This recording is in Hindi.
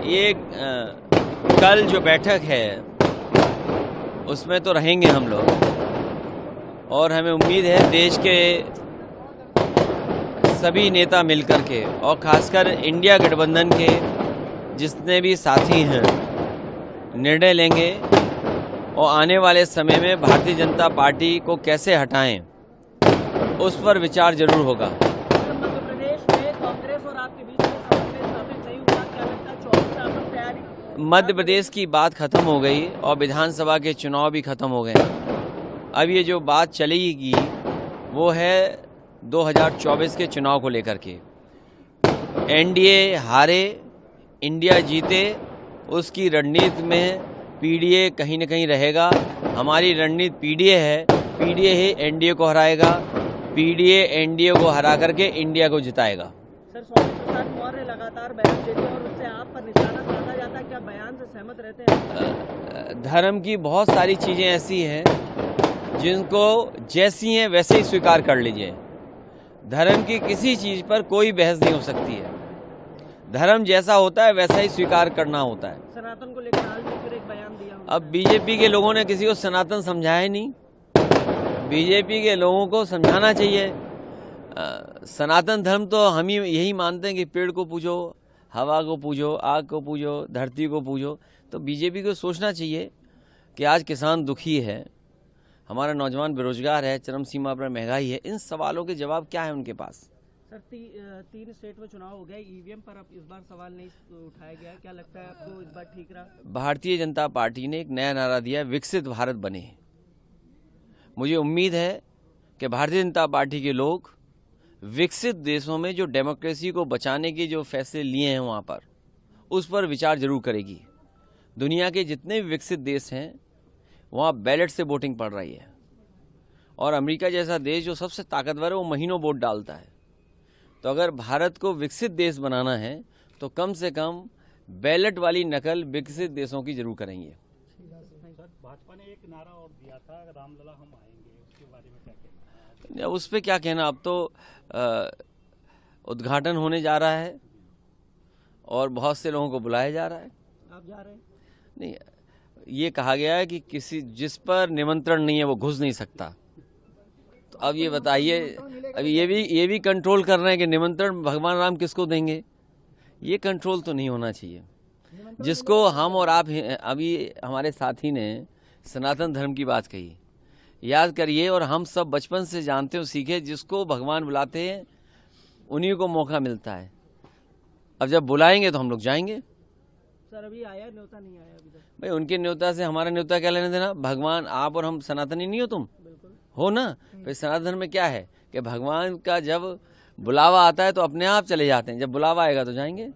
ये कल जो बैठक है उसमें तो रहेंगे हम लोग, और हमें उम्मीद है देश के सभी नेता मिलकर के और खासकर इंडिया गठबंधन के जितने भी साथी हैं निर्णय लेंगे और आने वाले समय में भारतीय जनता पार्टी को कैसे हटाएं उस पर विचार जरूर होगा। मध्य प्रदेश में कांग्रेस और आपके बीच में समन्वय स्थापित नहीं हुआ, क्या लगता है 24 साल में तैयारी? मध्य प्रदेश की बात खत्म हो गई और विधानसभा के चुनाव भी खत्म हो गए। अब ये जो बात चलेगी वो है 2024 के चुनाव को लेकर के। एनडीए हारे, इंडिया जीते, उसकी रणनीति में पीडीए कहीं न कहीं रहेगा। हमारी रणनीति पीडीए है, पीडीए ही एनडीए को हराएगा, पीडीए एनडीए को हरा करके इंडिया को जिताएगा। सर, स्वामी प्रसाद मौर्य लगातार बयान देते हैं और उससे आप पर निशाना साधा जाता है, क्या बयान से सहमत रहते हैं? धर्म की बहुत सारी चीज़ें ऐसी हैं जिनको जैसी हैं वैसे ही स्वीकार कर लीजिए। धर्म की किसी चीज़ पर कोई बहस नहीं हो सकती है। धर्म जैसा होता है वैसा ही स्वीकार करना होता है। सनातन को लेकर हाल में फिर एक बयान दिया। अब बीजेपी के लोगों ने किसी को सनातन समझाया नहीं। बीजेपी के लोगों को समझाना चाहिए। सनातन धर्म तो हम ही यही मानते हैं कि पेड़ को पूजो, हवा को पूजो, आग को पूजो, धरती को पूजो। तो बीजेपी को सोचना चाहिए कि आज किसान दुखी है, हमारा नौजवान बेरोजगार है, चरम सीमा पर महंगाई है। इन सवालों के जवाब क्या है उनके पास? सर, 3 स्टेट में चुनाव हो गया, ईवीएम पर अब इस बार सवाल नहीं उठाया गया, क्या लगता है आपको इस बार ठीक रहा? भारतीय जनता पार्टी ने एक नया नारा दिया, विकसित भारत बने। मुझे उम्मीद है कि भारतीय जनता पार्टी के लोग विकसित देशों में जो डेमोक्रेसी को बचाने के जो फैसले लिए हैं वहाँ पर उस पर विचार जरूर करेगी। दुनिया के जितने भी विकसित देश हैं वहाँ बैलेट से वोटिंग पड़ रही है, और अमेरिका जैसा देश जो सबसे ताकतवर है वो महीनों वोट डालता है। तो अगर भारत को विकसित देश बनाना है तो कम से कम बैलेट वाली नकल विकसित देशों की जरूर करेंगे। सर, भाजपा ने एक नारा और दिया था, रामलला हम आएंगे, उसके बारे में क्या कहना? उस पर क्या कहना। अब तो उद्घाटन होने जा रहा है और बहुत से लोगों को बुलाया जा रहा है। आप जा रहे हैं? नहीं, ये कहा गया है कि किसी जिस पर निमंत्रण नहीं है वो घुस नहीं सकता। तो अब ये बताइए, अब ये भी कंट्रोल कर रहे हैं कि निमंत्रण भगवान राम किसको देंगे। ये कंट्रोल तो नहीं होना चाहिए। जिसको हम और आप, अभी हमारे साथी ने सनातन धर्म की बात कही, याद करिए, और हम सब बचपन से जानते हो, सीखे, जिसको भगवान बुलाते हैं उन्हीं को मौका मिलता है। अब जब बुलाएंगे तो हम लोग जाएंगे। सर, अभी आया न्योता नहीं आया अभी तक? भाई उनके न्योता से हमारा न्योता क्या लेने देना। भगवान, आप और हम सनातनी नहीं हो, तुम बिल्कुल हो ना। फिर सनातन धर्म में क्या है कि भगवान का जब बुलावा आता है तो अपने आप चले जाते हैं, जब बुलावा आएगा तो जाएंगे।